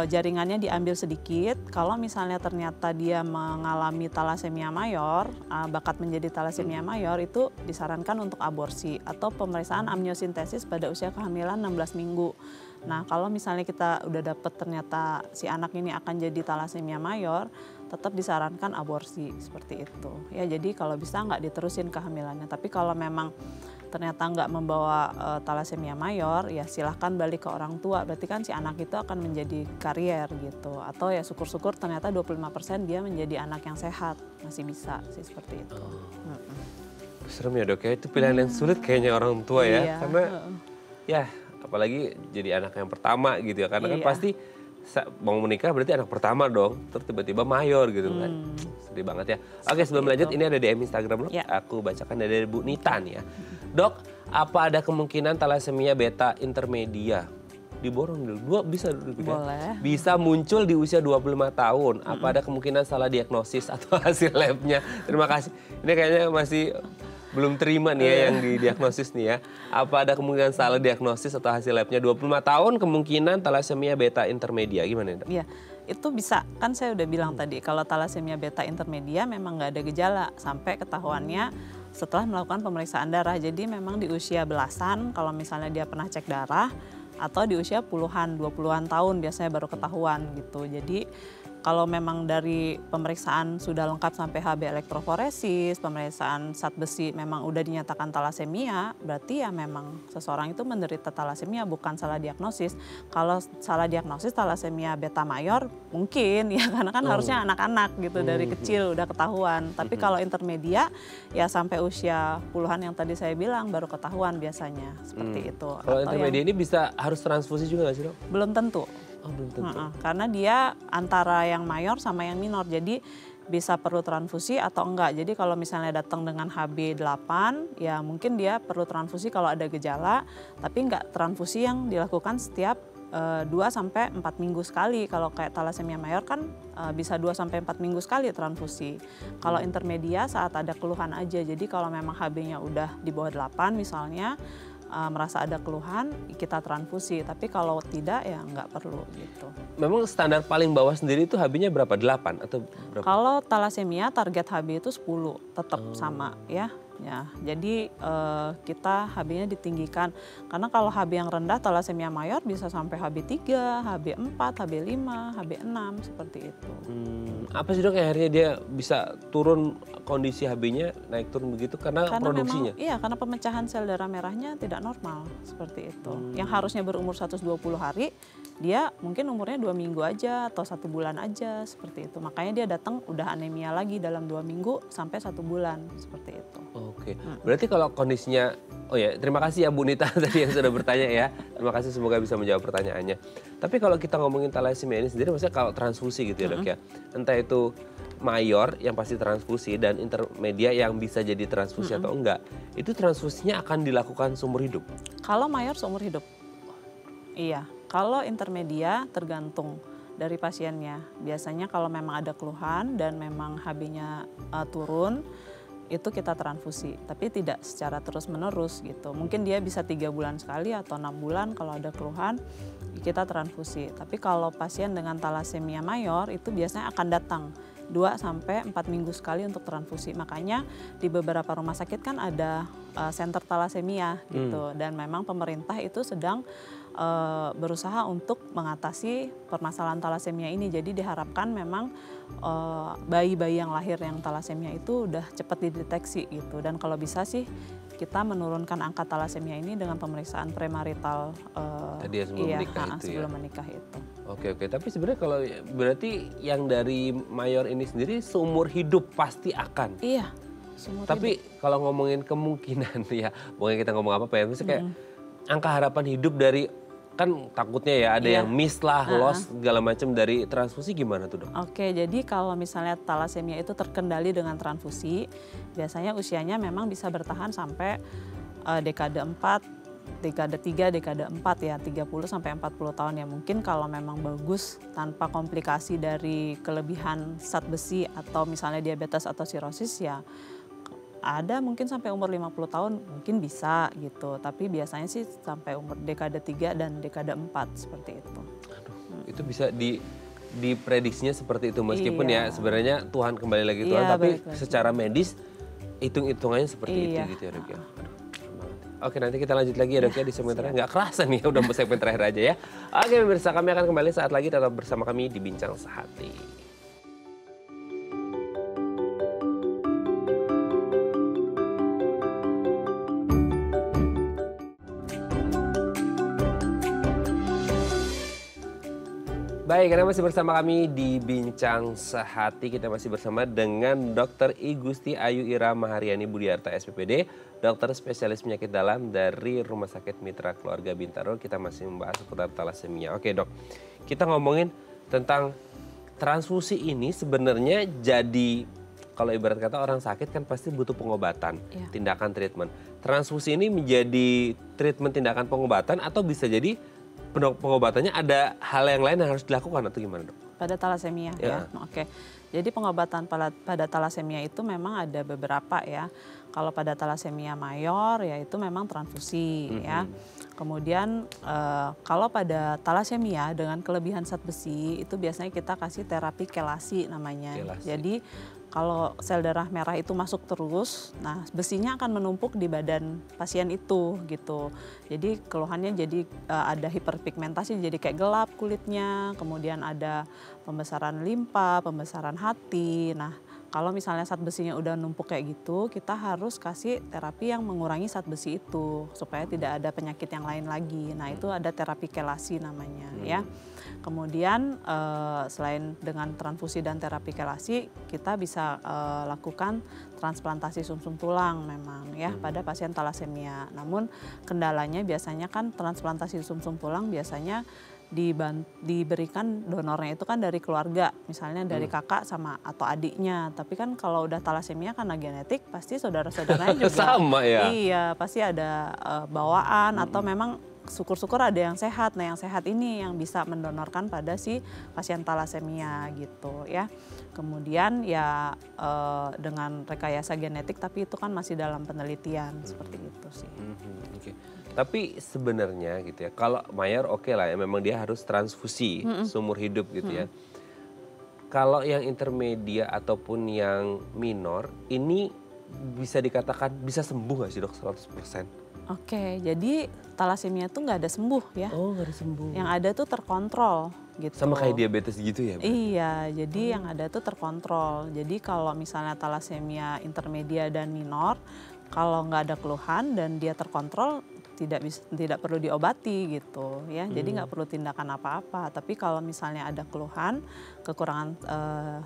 jaringannya diambil sedikit. Kalau misalnya ternyata dia mengalami talasemia mayor, bakat menjadi talasemia mayor, itu disarankan untuk aborsi atau pemeriksaan amniosintesis pada usia kehamilan 16 minggu. Nah, kalau misalnya kita udah dapet ternyata si anak ini akan jadi talasemia mayor, tetap disarankan aborsi seperti itu. Ya, jadi kalau bisa nggak diterusin kehamilannya. Tapi kalau memang ternyata nggak membawa talasemia mayor, ya silahkan balik ke orang tua. Berarti kan si anak itu akan menjadi karier gitu. Atau ya syukur-syukur ternyata 25% dia menjadi anak yang sehat. Masih bisa sih seperti itu. Serem ya dok ya, itu pilihan yang sulit kayaknya orang tua ya. Iya. Karena ya apalagi jadi anak yang pertama gitu ya. Karena kan Iya. pasti mau menikah berarti anak pertama dong. Terus tiba-tiba mayor gitu kan. Sedih banget ya. Oke, sebelum lanjut ini ada DM Instagram Ya. aku bacakan dari Bu Nita nih ya. Dok, apa ada kemungkinan talasemia beta intermedia? Diborong dulu, bisa dulu ya. Boleh. Bisa muncul di usia 25 tahun. Apa ada kemungkinan salah diagnosis atau hasil labnya? Terima kasih. Ini kayaknya masih belum terima nih ya yang didiagnosis nih ya. Apa ada kemungkinan salah diagnosis atau hasil labnya? 25 tahun kemungkinan talasemia beta intermedia. Gimana dok? Iya, itu bisa. Kan saya udah bilang tadi, kalau talasemia beta intermedia memang nggak ada gejala sampai ketahuannya setelah melakukan pemeriksaan darah. Jadi memang di usia belasan, kalau misalnya dia pernah cek darah, atau di usia puluhan, 20-an tahun biasanya baru ketahuan gitu. Jadi kalau memang dari pemeriksaan sudah lengkap sampai HB elektroforesis, pemeriksaan zat besi memang udah dinyatakan talasemia, berarti ya memang seseorang itu menderita talasemia, bukan salah diagnosis. Kalau salah diagnosis talasemia beta mayor mungkin ya, karena kan harusnya anak-anak gitu dari kecil udah ketahuan. Tapi kalau intermedia ya sampai usia puluhan yang tadi saya bilang baru ketahuan biasanya seperti itu. Kalau intermedia ini bisa harus transfusi juga nggak sih dok? Belum tentu. Oh, belum tentu. Karena dia antara yang mayor sama yang minor, jadi bisa perlu transfusi atau enggak. Jadi kalau misalnya datang dengan HB 8, ya mungkin dia perlu transfusi kalau ada gejala, tapi enggak transfusi yang dilakukan setiap 2-4 minggu sekali. Kalau kayak talasemia mayor kan bisa 2-4 minggu sekali transfusi. Kalau intermedia saat ada keluhan aja, jadi kalau memang HB-nya udah di bawah 8 misalnya, merasa ada keluhan, kita transfusi. Tapi kalau tidak ya nggak perlu gitu. Memang standar paling bawah sendiri itu HB-nya berapa? 8 atau berapa? Kalau talasemia target HB itu 10, tetap sama ya. Ya, jadi kita HB-nya ditinggikan. Karena kalau HB yang rendah talasemia mayor bisa sampai HB3, HB4, HB5, HB6 seperti itu. Apa sih dok yang akhirnya dia bisa turun kondisi HB-nya naik turun begitu karena produksinya? Memang, iya, karena pemecahan sel darah merahnya tidak normal seperti itu. Yang harusnya berumur 120 hari, dia mungkin umurnya 2 minggu aja atau 1 bulan aja seperti itu. Makanya dia datang udah anemia lagi dalam 2 minggu sampai 1 bulan seperti itu. Oke, berarti kalau kondisinya, oh ya terima kasih ya Bu Nita tadi yang sudah bertanya ya. Terima kasih, semoga bisa menjawab pertanyaannya. Tapi kalau kita ngomongin talasemia ini sendiri, maksudnya kalau transfusi gitu ya dok ya. Entah itu mayor yang pasti transfusi dan intermedia yang bisa jadi transfusi atau enggak. Itu transfusinya akan dilakukan seumur hidup? Kalau mayor seumur hidup. Iya, kalau intermedia tergantung dari pasiennya. Biasanya kalau memang ada keluhan dan memang HB-nya turun, itu kita transfusi, tapi tidak secara terus-menerus gitu. Mungkin dia bisa 3 bulan sekali atau 6 bulan kalau ada keluhan, kita transfusi. Tapi kalau pasien dengan talasemia mayor itu biasanya akan datang 2-4 minggu sekali untuk transfusi. Makanya di beberapa rumah sakit kan ada center talasemia gitu. Dan memang pemerintah itu sedang berusaha untuk mengatasi permasalahan talasemia ini. Jadi diharapkan memang bayi-bayi yang lahir yang talasemia itu udah cepat dideteksi gitu. Dan kalau bisa sih kita menurunkan angka talasemia ini dengan pemeriksaan premarital tadi ya sebelum menikah itu sebelum menikah itu. Oke, tapi sebenarnya kalau berarti yang dari mayor ini sendiri seumur hidup pasti akan. Iya, seumur Tapi hidup. kalau ngomongin kemungkinan ya, pokoknya kita ngomong apa ya, misalnya kayak angka harapan hidup dari, kan takutnya ya ada yang miss lah, loss segala macam dari transfusi, gimana tuh dok? Oke, jadi kalau misalnya talasemia itu terkendali dengan transfusi, biasanya usianya memang bisa bertahan sampai dekade 4, dekade 3, dekade 4 ya, 30-40 tahun ya. Mungkin kalau memang bagus tanpa komplikasi dari kelebihan zat besi atau misalnya diabetes atau sirosis ya ada mungkin sampai umur 50 tahun mungkin bisa gitu. Tapi biasanya sih sampai umur dekade 3 dan dekade 4 seperti itu. Aduh, itu bisa diprediksinya seperti itu meskipun ya sebenarnya Tuhan kembali lagi Tuhan, tapi secara medis hitung-hitungannya seperti itu gitu ya dok ya. Aduh, oke, nanti kita lanjut lagi ya dok ya di segmen terakhir. Nggak kerasa nih udah mau segmen terakhir aja ya. Oke pemirsa, kami akan kembali saat lagi, tetap bersama kami di Bincang Sehati. Baik, Anda masih bersama kami di Bincang Sehati. Kita masih bersama dengan Dr. I Gusti Ayu Ira Mahariani Budiarta SPPD, dokter spesialis penyakit dalam dari Rumah Sakit Mitra Keluarga Bintaro. Kita masih membahas seputar talasemia. Oke dok, kita ngomongin tentang transfusi ini sebenarnya jadi, kalau ibarat kata orang sakit kan pasti butuh pengobatan, tindakan treatment. Transfusi ini menjadi treatment tindakan pengobatan atau bisa jadi pengobatannya ada hal yang lain yang harus dilakukan atau gimana dok? Pada talasemia ya. Oke. Jadi pengobatan pada talasemia itu memang ada beberapa ya. Kalau pada talasemia mayor ya itu memang transfusi ya. Kemudian kalau pada talasemia dengan kelebihan zat besi itu biasanya kita kasih terapi kelasi namanya. Jadi kalau sel darah merah itu masuk terus, nah besinya akan menumpuk di badan pasien itu gitu. Jadi keluhannya jadi ada hiperpigmentasi, jadi kayak gelap kulitnya, kemudian ada pembesaran limpa, pembesaran hati. Nah kalau misalnya zat besinya udah numpuk kayak gitu, kita harus kasih terapi yang mengurangi zat besi itu supaya tidak ada penyakit yang lain lagi. Nah itu ada terapi kelasi namanya ya. Kemudian selain dengan transfusi dan terapi kelasi, kita bisa lakukan transplantasi sumsum tulang memang ya pada pasien talasemia. Namun kendalanya biasanya kan transplantasi sumsum tulang biasanya diberikan donornya itu kan dari keluarga, misalnya dari kakak sama atau adiknya. Tapi kan kalau udah talasemia karena genetik, pasti saudara-saudaranya juga sama ya. Iya, pasti ada bawaan atau memang syukur-syukur ada yang sehat. Nah yang sehat ini yang bisa mendonorkan pada si pasien talasemia gitu ya. Kemudian ya dengan rekayasa genetik, tapi itu kan masih dalam penelitian seperti itu sih. Okay. Tapi sebenarnya gitu ya, kalau mayor oke lah ya, memang dia harus transfusi seumur hidup gitu ya. Kalau yang intermedia ataupun yang minor, ini bisa dikatakan bisa sembuh nggak sih dok 100%? Oke, jadi talasemia tuh nggak ada sembuh ya. Oh nggak ada sembuh. Yang ada tuh terkontrol gitu. Sama kayak diabetes gitu ya? Iya, jadi yang ada tuh terkontrol. Jadi kalau misalnya talasemia intermedia dan minor, kalau nggak ada keluhan dan dia terkontrol, tidak perlu diobati gitu ya. Jadi nggak perlu tindakan apa-apa. Tapi kalau misalnya ada keluhan, kekurangan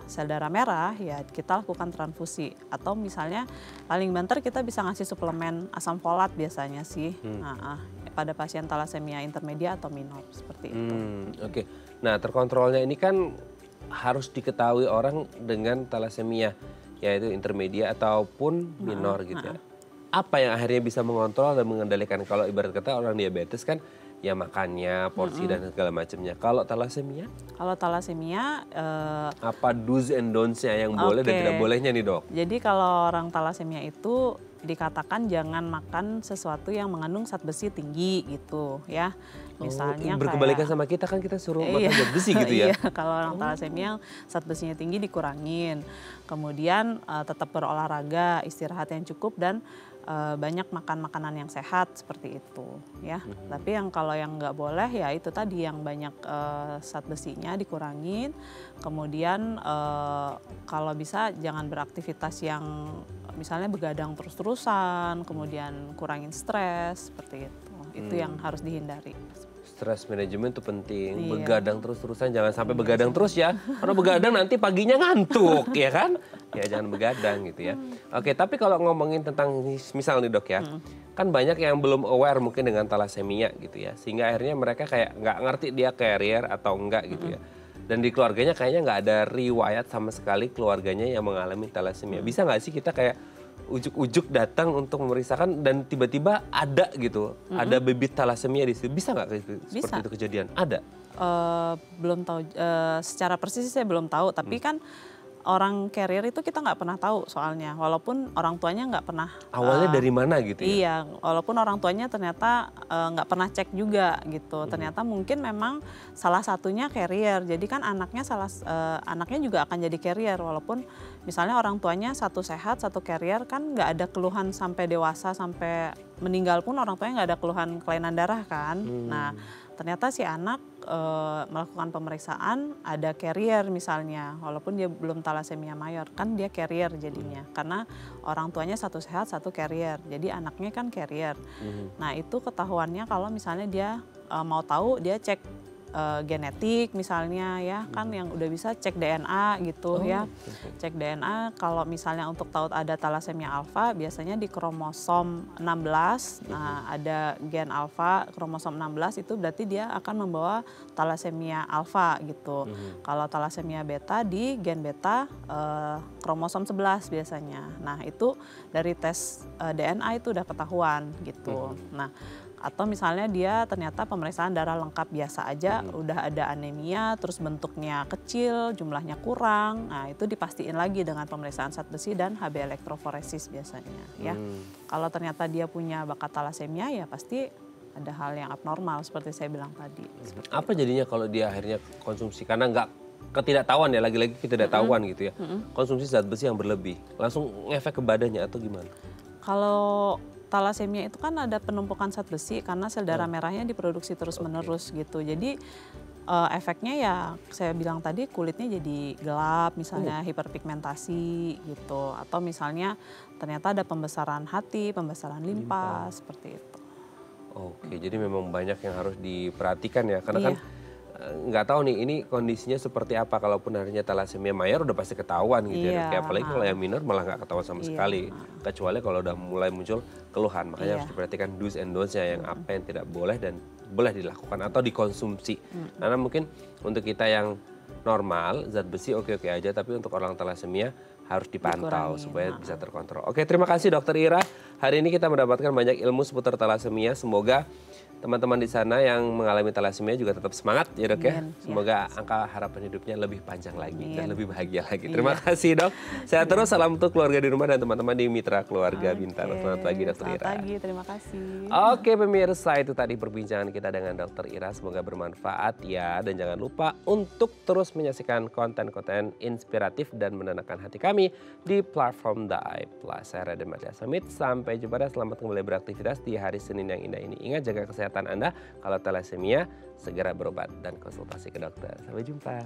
sel darah merah, ya kita lakukan transfusi. Atau misalnya paling banter kita bisa ngasih suplemen asam folat biasanya sih. Pada pasien talasemia intermedia atau minor seperti itu. Oke. Nah terkontrolnya ini kan harus diketahui orang dengan talasemia, yaitu intermedia ataupun minor gitu ya. Apa yang akhirnya bisa mengontrol dan mengendalikan? Kalau ibarat kata orang diabetes kan ya makannya, porsi dan segala macamnya. Kalau talasemia? Kalau talasemia apa do's and don'ts-nya yang boleh dan tidak bolehnya nih dok? Jadi kalau orang talasemia itu dikatakan jangan makan sesuatu yang mengandung zat besi tinggi gitu ya. Misalnya berkebalikan kayak, sama kita kan, kita suruh makan zat besi gitu ya. Iya, kalau orang talasemia zat besinya tinggi dikurangin. Kemudian tetap berolahraga, istirahat yang cukup dan banyak makan makanan yang sehat seperti itu ya. Tapi yang kalau yang nggak boleh ya itu tadi yang banyak zat besinya dikurangin. Kemudian kalau bisa jangan beraktivitas yang misalnya begadang terus-terusan, kemudian kurangin stres seperti itu. Itu yang harus dihindari. Stress management itu penting. Begadang terus-terusan, jangan sampai begadang terus ya. Karena begadang nanti paginya ngantuk ya kan? Ya jangan begadang gitu ya. Oke, tapi kalau ngomongin tentang misal nih dok ya, kan banyak yang belum aware mungkin dengan talasemia gitu ya. Sehingga akhirnya mereka kayak nggak ngerti dia carrier atau enggak gitu ya. Dan di keluarganya kayaknya nggak ada riwayat sama sekali keluarganya yang mengalami talasemia. Bisa nggak sih kita kayak ujuk-ujuk datang untuk memeriksakan dan tiba-tiba ada gitu, ada bibit talasemia di situ, bisa nggak seperti itu kejadian? Ada? Belum tahu, secara persis saya belum tahu, tapi kan orang carrier itu kita nggak pernah tahu soalnya, walaupun orang tuanya nggak pernah. Awalnya dari mana gitu ya? Iya, walaupun orang tuanya ternyata nggak pernah cek juga gitu. Ternyata mungkin memang salah satunya carrier. Jadi kan anaknya juga akan jadi carrier, walaupun misalnya orang tuanya satu sehat, satu carrier, kan nggak ada keluhan sampai dewasa, sampai meninggal pun orang tuanya nggak ada keluhan kelainan darah kan. Nah, ternyata si anak melakukan pemeriksaan ada carrier misalnya, walaupun dia belum thalassemia mayor, kan dia carrier jadinya. Karena orang tuanya satu sehat, satu carrier, jadi anaknya kan carrier. Nah, itu ketahuannya kalau misalnya dia mau tahu, dia cek genetik misalnya ya, kan yang udah bisa cek DNA gitu ya. Cek DNA kalau misalnya untuk tahu ada thalassemia alfa biasanya di kromosom 16. Nah, ada gen alfa kromosom 16 itu berarti dia akan membawa thalassemia alfa gitu. Kalau thalassemia beta di gen beta kromosom 11 biasanya. Nah, itu dari tes DNA itu udah ketahuan gitu. Nah, atau misalnya dia ternyata pemeriksaan darah lengkap biasa aja, udah ada anemia, terus bentuknya kecil, jumlahnya kurang. Nah, itu dipastiin lagi dengan pemeriksaan zat besi dan Hb elektroforesis biasanya ya. Kalau ternyata dia punya bakat thalassemia ya pasti ada hal yang abnormal seperti saya bilang tadi. Apa jadinya kalau dia akhirnya konsumsi karena nggak ketidaktahuan ya, lagi-lagi ketidaktahuan gitu ya. Konsumsi zat besi yang berlebih, langsung ngefek ke badannya atau gimana? Kalau thalassemia itu kan ada penumpukan zat besi karena sel darah merahnya diproduksi terus-menerus gitu. Jadi efeknya ya saya bilang tadi kulitnya jadi gelap, misalnya hiperpigmentasi gitu. Atau misalnya ternyata ada pembesaran hati, pembesaran limpa, seperti itu. Oke, jadi memang banyak yang harus diperhatikan ya. Karena kan nggak tahu nih ini kondisinya seperti apa, kalaupun harinya thalassemia mayor udah pasti ketahuan gitu ya. Kayak apalagi kalau yang minor malah nggak ketahuan sama sekali. Kecuali kalau udah mulai muncul keluhan, makanya harus diperhatikan do's and don'ts-nya, yang apa yang tidak boleh dan boleh dilakukan atau dikonsumsi. Karena mungkin untuk kita yang normal zat besi oke-oke aja, tapi untuk orang thalassemia harus dipantau supaya bisa terkontrol. Oke, terima kasih Dokter Ira. Hari ini kita mendapatkan banyak ilmu seputar thalassemia. Semoga teman-teman di sana yang mengalami thalassemia juga tetap semangat ya Dok ya. Semoga angka harapan hidupnya lebih panjang lagi dan lebih bahagia lagi. Terima kasih Dok. Sehat terus, salam untuk keluarga di rumah dan teman-teman di Mitra Keluarga Bintaro. Selamat pagi Dokter Ira. Selamat pagi, terima kasih. Oke pemirsa, itu tadi perbincangan kita dengan Dokter Ira. Semoga bermanfaat ya. Dan jangan lupa untuk terus menyaksikan konten-konten inspiratif dan menenangkan hati kami di platform The Eye Plus. Saya Raden Madya Samit. Sampai jumpa dan selamat kembali beraktivitas di hari Senin yang indah ini. Ingat, jaga kesehatan Anda. Kalau thalassemia, segera berobat dan konsultasi ke dokter. Sampai jumpa.